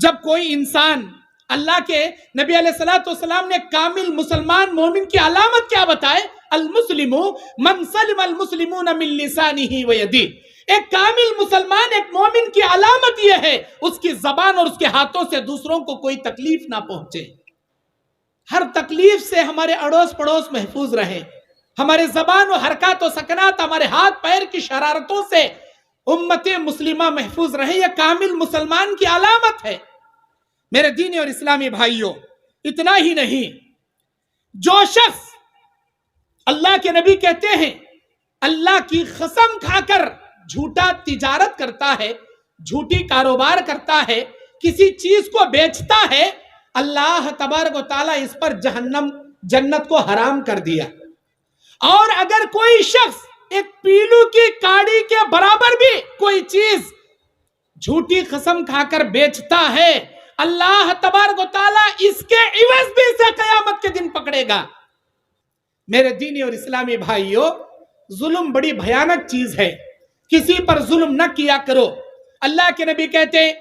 جب کوئی انسان اللہ کے نبی علیہ الصلوۃ والسلام نے کامل مسلمان مومن کی علامت کیا بتائے؟ المسلم من سلم المسلمون من لسانہ و یدہ۔ ایک کامل مسلمان، ایک مومن کی علامت یہ ہے اس کی زبان اور اس کے ہاتھوں سے دوسروں کو کوئی تکلیف نہ پہنچے، ہر تکلیف سے ہمارے اڑوس پڑوس محفوظ رہے، ہمارے زبان و حرکات و سکنات، ہمارے ہاتھ پیر کی شرارتوں سے امت مسلمہ محفوظ رہے۔ یہ کامل مسلمان کی علامت ہے۔ میرے دینی اور اسلامی بھائیوں، اتنا ہی نہیں، جو شخص اللہ کے نبی کہتے ہیں اللہ کی قسم کھا کر جھوٹا تجارت کرتا ہے، جھوٹی کاروبار کرتا ہے، کسی چیز کو بیچتا ہے، اللہ تبارک و تعالیٰ اس پر جنت کو حرام کر دیا۔ اور اگر کوئی شخص ایک پیلو کی کاڑی کے برابر بھی کوئی چیز جھوٹی قسم کھا کر بیچتا ہے، اللہ تبارک و تعالیٰ اس کے عوض بھی اسے قیامت کے دن پکڑے گا۔ میرے دینی اور اسلامی بھائیوں، ظلم بڑی بھیانک چیز ہے، کسی پر ظلم نہ کیا کرو۔ اللہ کے نبی کہتے ہیں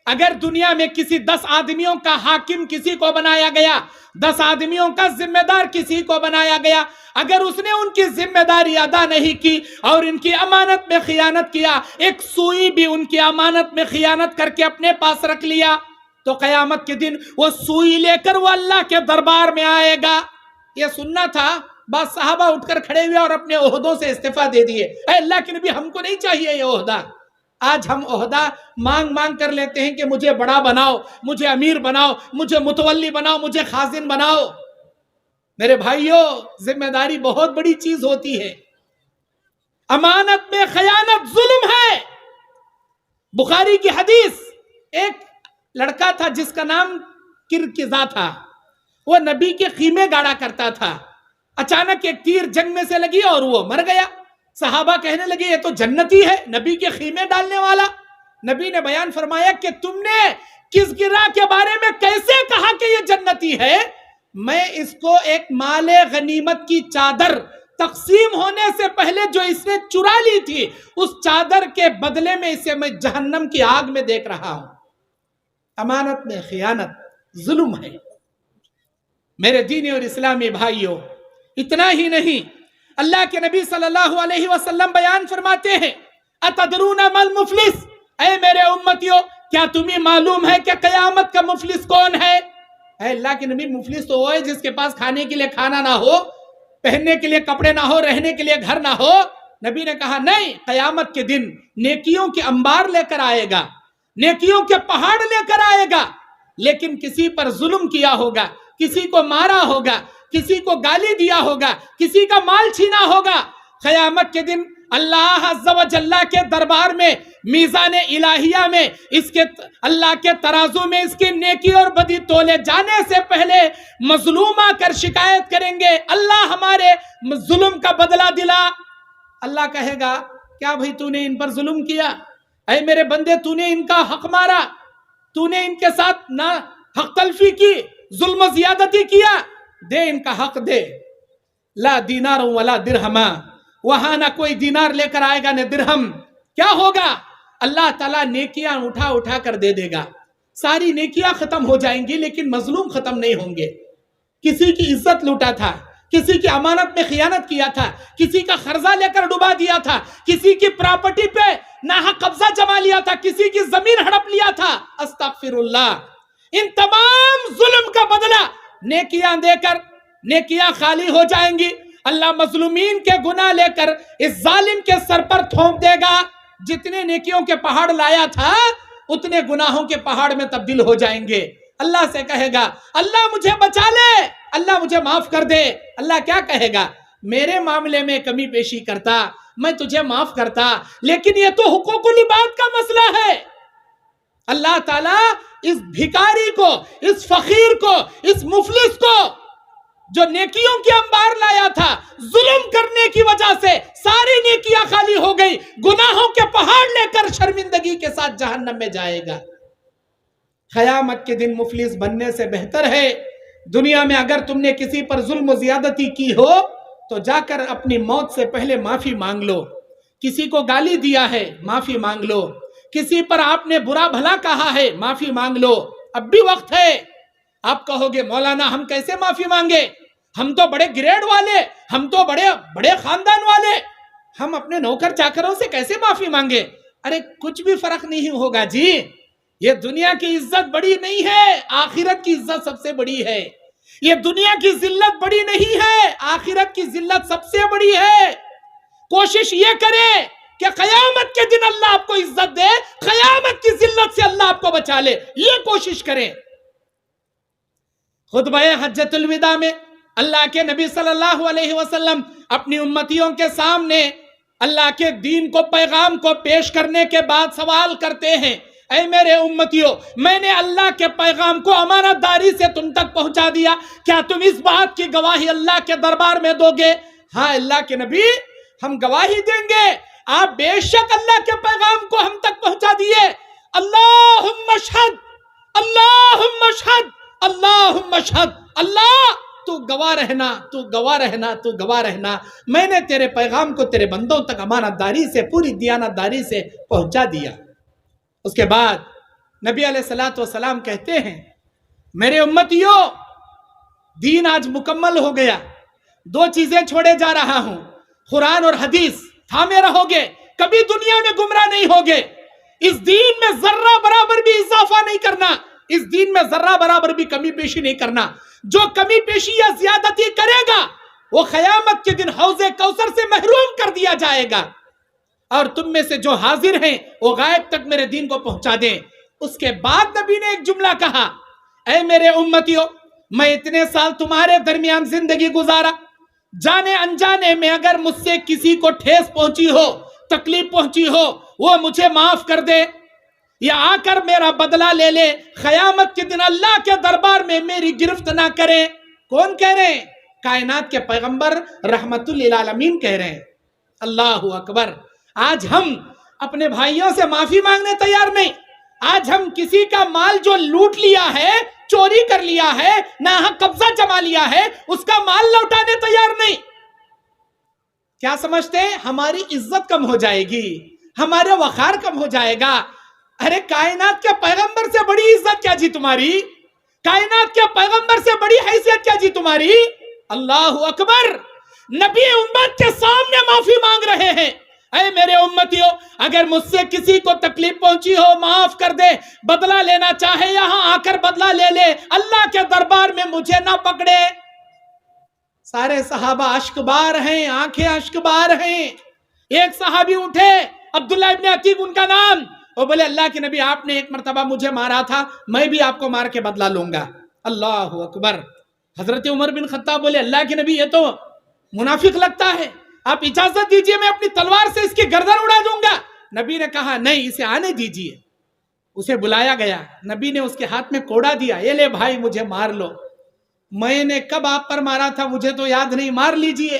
اگر دنیا میں کسی 10 آدمیوں کا حاکم کسی کو بنایا گیا، 10 آدمیوں کا ذمہ دار کسی کو بنایا گیا، اگر اس نے ان کی ذمہ داری ادا نہیں کی اور ان کی امانت میں خیانت کیا، ایک سوئی بھی ان کی امانت میں خیانت کر کے اپنے پاس رکھ لیا، تو قیامت کے دن وہ سوئی لے کر وہ اللہ کے دربار میں آئے گا۔ یہ سننا تھا، بعض صحابہ اٹھ کر کھڑے ہوئے اور اپنے عہدوں سے استعفیٰ دے دیے۔ اے اللہ کے نبی، ہم کو نہیں چاہیے یہ عہدہ۔ آج ہم عہدہ مانگ کر لیتے ہیں کہ مجھے بڑا بناؤ، مجھے امیر بناؤ، مجھے متولی بناؤ، مجھے خازن بناؤ۔ میرے بھائیوں، ذمہ داری بہت بڑی چیز ہوتی ہے، امانت میں خیانت ظلم ہے۔ بخاری کی حدیث، ایک لڑکا تھا جس کا نام کرکزا تھا، وہ نبی کے خیمے گاڑا کرتا تھا۔ اچانک ایک تیر جنگ میں سے لگی اور وہ مر گیا۔ صحابہ کہنے لگے یہ تو جنتی ہے، نبی کے خیمے ڈالنے والا۔ نبی نے بیان فرمایا کہ تم نے کسگرا کے بارے میں کیسے کہا کہ یہ جنتی ہے؟ میں اس کو ایک مال غنیمت کی چادر تقسیم ہونے سے پہلے جو اس نے چرا لی تھی، اس چادر کے بدلے میں اسے میں جہنم کی آگ میں دیکھ رہا ہوں۔ امانت میں خیانت ظلم ہے۔ میرے دینی اور اسلامی بھائیوں، اتنا ہی نہیں، اللہ کے نبی صلی اللہ علیہ وسلم بیان فرماتے ہیں اتدرون ما المفلس، اے میرے امتیوں، کیا تمہیں معلوم ہے کہ قیامت کا مفلس کون ہے؟ اے اللہ کے نبی، مفلس تو وہ ہے جس کے پاس کھانے کے لیے کھانا نہ ہو، پہننے کے لیے کپڑے نہ ہو، رہنے کے لیے گھر نہ ہو۔ نبی نے کہا نہیں، قیامت کے دن نیکیوں کے انبار لے کر آئے گا، نیکیوں کے پہاڑ لے کر آئے گا، لیکن کسی پر ظلم کیا ہوگا، کسی کو مارا ہوگا، کسی کو گالی دیا ہوگا، کسی کا مال چھینا ہوگا۔ قیامت کے دن اللہ عز و جل کے دربار میں، میزان الہیہ میں، اس کے اللہ کے ترازو میں اس کی نیکی اور بدی تولے جانے سے پہلے مظلوم آ کر شکایت کریں گے، اللہ ہمارے ظلم کا بدلہ دلا۔ اللہ کہے گا کیا بھائی تو نے ان پر ظلم کیا؟ اے میرے بندے، تو نے ان کا حق مارا، تو نے ان کے ساتھ نہ حق تلفی کی، ظلم و زیادتی کیا، دے ان کا حق دے۔ لا دینار ولا درہم، وہاں نہ کوئی دینار لے کر آئے گا نہ درہم۔ کیا ہوگا؟ اللہ تعالیٰ نیکیاں اٹھا کر دے دے گا، ساری نیکیاں ختم ہو جائیں گی لیکن مظلوم ختم نہیں ہوں گے۔ کسی کی عزت لوٹا تھا، کسی کی امانت میں خیانت کیا تھا، کسی کا قرضہ لے کر ڈبا دیا تھا، کسی کی پراپرٹی پہ ناحق قبضہ جما لیا تھا، کسی کی زمین ہڑپ لیا تھا، استغفر اللہ۔ ان تمام ظلم کا بدلہ نیکیاں دے کر نیکیاں خالی ہو جائیں گی۔ اللہ مظلومین کے گناہ لے کر اس ظالم کے سر پر تھوپ دے گا، جتنے نیکیوں کے پہاڑ لایا تھا اتنے گناہوں کے پہاڑ میں تبدیل ہو جائیں گے۔ اللہ سے کہے گا اللہ مجھے بچا لے، اللہ مجھے معاف کر دے۔ اللہ کیا کہے گا؟ میرے معاملے میں کمی پیشی کرتا، میں تجھے معاف کرتا، لیکن یہ تو حقوق العباد کا مسئلہ ہے۔ اللہ تعالیٰ اس بھکاری کو، اس فقیر کو، اس مفلس کو جو نیکیوں کے انبار لایا تھا، ظلم کرنے کی وجہ سے ساری نیکیاں خالی ہو گئی، گناہوں کے پہاڑ لے کر شرمندگی کے ساتھ جہنم میں جائے گا۔ قیامت کے دن مفلس بننے سے بہتر ہے دنیا میں اگر تم نے کسی پر ظلم و زیادتی کی ہو تو جا کر اپنی موت سے پہلے معافی مانگ لو۔ کسی کو گالی دیا ہے، معافی مانگ لو۔ کسی پر آپ نے برا بھلا کہا ہے معافی مانگ لو، اب بھی وقت ہے۔ آپ کہو گے مولانا ہم کیسے معافی مانگے، ہم تو بڑے گریڈ والے، ہم تو بڑے خاندان والے، ہم اپنے نوکر چاکروں سے کیسے معافی مانگے؟ ارے کچھ بھی فرق نہیں ہوگا جی، یہ دنیا کی عزت بڑی نہیں ہے، آخرت کی عزت سب سے بڑی ہے۔ یہ دنیا کی ذلت بڑی نہیں ہے، آخرت کی ذلت سب سے بڑی ہے۔ کوشش یہ کرے کہ قیامت کے دن اللہ آپ کو عزت دے، قیامت کی ذلت سے اللہ آپ کو بچا لے، یہ کوشش کریں۔ خطبہ حجۃ الوداع میں اللہ کے نبی صلی اللہ علیہ وسلم اپنی امتیوں کے سامنے اللہ کے دین کو، پیغام کو پیش کرنے کے بعد سوال کرتے ہیں، اے میرے امتیوں، میں نے اللہ کے پیغام کو امانت داری سے تم تک پہنچا دیا، کیا تم اس بات کی گواہی اللہ کے دربار میں دو گے؟ ہاں اللہ کے نبی، ہم گواہی دیں گے، آپ بے شک اللہ کے پیغام کو ہم تک پہنچا دیے۔ اللہم اشہد، اللہم اشہد، اللہم اشہد، اللہ تو گواہ رہنا، تو گواہ رہنا، تو گواہ رہنا، میں نے تیرے پیغام کو تیرے بندوں تک امانت داری سے، پوری دیانت داری سے پہنچا دیا۔ اس کے بعد نبی علیہ الصلوۃ والسلام کہتے ہیں، میرے امتیوں، دین آج مکمل ہو گیا، دو چیزیں چھوڑے جا رہا ہوں، قرآن اور حدیث، تھامے رہو گے، کبھی دنیا میں گمراہ نہیں ہوگے۔ اس دین میں ذرہ برابر بھی اضافہ نہیں کرنا، اس دین میں ذرہ برابر بھی کمی پیشی نہیں کرنا۔ جو کمی پیشی یا زیادتی کرے گا وہ قیامت کے دن حوض کوثر سے محروم کر دیا جائے گا، اور تم میں سے جو حاضر ہیں وہ غائب تک میرے دین کو پہنچا دیں۔ اس کے بعد نبی نے ایک جملہ کہا، اے میرے امتیوں، میں اتنے سال تمہارے درمیان زندگی گزارا، جانے انجانے میں اگر مجھ سے کسی کو ٹھیس پہنچی ہو، تکلیف پہنچی ہو، وہ مجھے معاف کر دے یا آ کر میرا بدلہ لے لے، قیامت کے دن اللہ کے دربار میں میری گرفت نہ کرے۔ کون کہہ رہے ہیں؟ کائنات کے پیغمبر رحمت للعالمین کہہ رہے ہیں۔ اللہ اکبر۔ آج ہم اپنے بھائیوں سے معافی مانگنے تیار نہیں، آج ہم کسی کا مال جو لوٹ لیا ہے، چوری کر لیا ہے، ناحق قبضہ جما لیا ہے، اس کا مال لوٹانے تیار نہیں۔ کیا سمجھتے ہیں؟ ہماری عزت کم ہو جائے گی، ہمارے وقار کم ہو جائے گا۔ ارے کائنات کے پیغمبر سے بڑی عزت کیا جی تمہاری؟ کائنات کے پیغمبر سے بڑی حیثیت کیا جی تمہاری؟ اللہ اکبر۔ نبی امت کے سامنے معافی مانگ رہے ہیں، اے میرے امتیوں، اگر مجھ سے کسی کو تکلیف پہنچی ہو معاف کر دے، بدلہ لینا چاہے یہاں آ کر بدلہ لے لے، اللہ کے دربار میں مجھے نہ پکڑے۔ سارے صحابہ اشک بار ہیں، آنکھیں اشک بار ہیں۔ ایک صحابی اٹھے، عبداللہ ابن عتیق ان کا نام، وہ بولے اللہ کے نبی آپ نے ایک مرتبہ مجھے مارا تھا، میں بھی آپ کو مار کے بدلہ لوں گا۔ اللہ اکبر۔ حضرت عمر بن خطاب بولے اللہ کے نبی یہ تو منافق لگتا ہے، آپ اجازت دیجئے میں اپنی تلوار سے اس کی گردن اڑا دوں گا۔ نبی نے کہا نہیں، اسے آنے دیجئے۔ اسے بلایا گیا، نبی نے اس کے ہاتھ میں کوڑا دیا، یہ لے بھائی مجھے مار لو، میں نے کب آپ پر مارا تھا مجھے تو یاد نہیں، مار لیجئے۔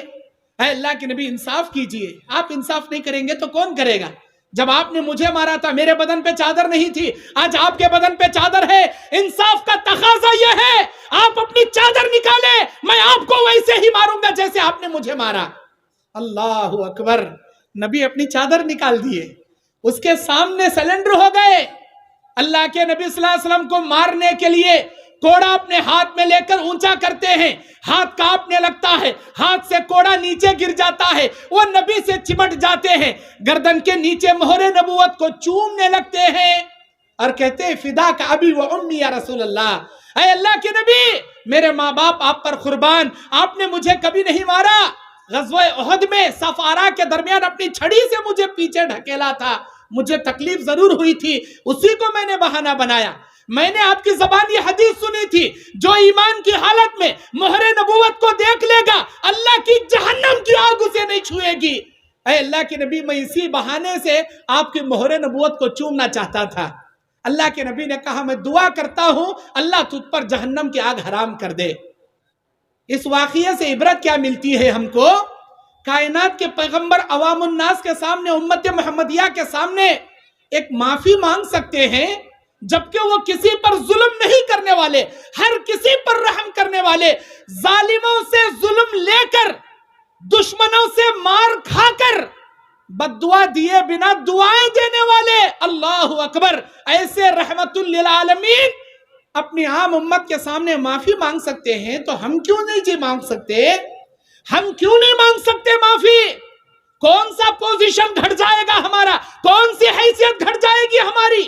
اے اللہ کے نبی انصاف کیجئے، آپ انصاف نہیں کریں گے تو کون کرے گا؟ جب آپ نے مجھے مارا تھا میرے بدن پہ چادر نہیں تھی، آج آپ کے بدن پہ چادر ہے، انصاف کا تقاضا یہ ہے آپ اپنی چادر نکالیں، میں آپ کو ویسے ہی ماروں گا جیسے آپ نے مجھے مارا۔ اللہ اکبر۔ نبی اپنی چادر نکال دیے، اس کے سامنے سلنڈر ہو گئے۔ اللہ کے نبی صلی اللہ علیہ وسلم کو مارنے کے لیے کوڑا اپنے ہاتھ میں لے کر اونچا کرتے ہیں، ہاتھ کانپنے لگتا ہے، ہاتھ سے کوڑا نیچے گر جاتا ہے، وہ نبی سے چمٹ جاتے ہیں، گردن کے نیچے مہر نبوت کو چومنے لگتے ہیں اور کہتے ہیں فدا کا ابی و امی یا رسول اللہ، اے اللہ کے نبی میرے ماں باپ آپ پر قربان، آپ نے مجھے کبھی نہیں مارا، غزوہ احد میں صف آرا کے درمیان اپنی چھڑی سے مجھے پیچھے ڈھکیلا تھا، مجھے تکلیف ضرور ہوئی تھی، اسی کو میں نے بہانہ بنایا، میں نے آپ کی زبان یہ حدیث سنی تھی، جو ایمان کی حالت میں مہر نبوت کو دیکھ لے گا اللہ کی جہنم کی آگ اسے نہیں چھوئے گی۔ اے اللہ کے نبی میں اسی بہانے سے آپ کی مہر نبوت کو چومنا چاہتا تھا۔ اللہ کے نبی نے کہا میں دعا کرتا ہوں اللہ تجھ پر جہنم کی آگ حرام کر دے۔ اس واقعے سے عبرت کیا ملتی ہے ہم کو؟ کائنات کے پیغمبر عوام الناس کے سامنے، امت محمدیہ کے سامنے ایک معافی مانگ سکتے ہیں، جبکہ وہ کسی پر ظلم نہیں کرنے والے، ہر کسی پر رحم کرنے والے، ظالموں سے ظلم لے کر، دشمنوں سے مار کھا کر بددعا دیے بنا دعائیں دینے والے، اللہ اکبر، ایسے رحمت للعالمین اپنی عام امت کے سامنے معافی مانگ سکتے ہیں، تو ہم کیوں نہیں جی مانگ سکتے؟ ہم کیوں نہیں مانگ سکتے معافی؟ کون سا پوزیشن گھٹ جائے گا ہمارا؟ کون سی حیثیت گھٹ جائے گی ہماری؟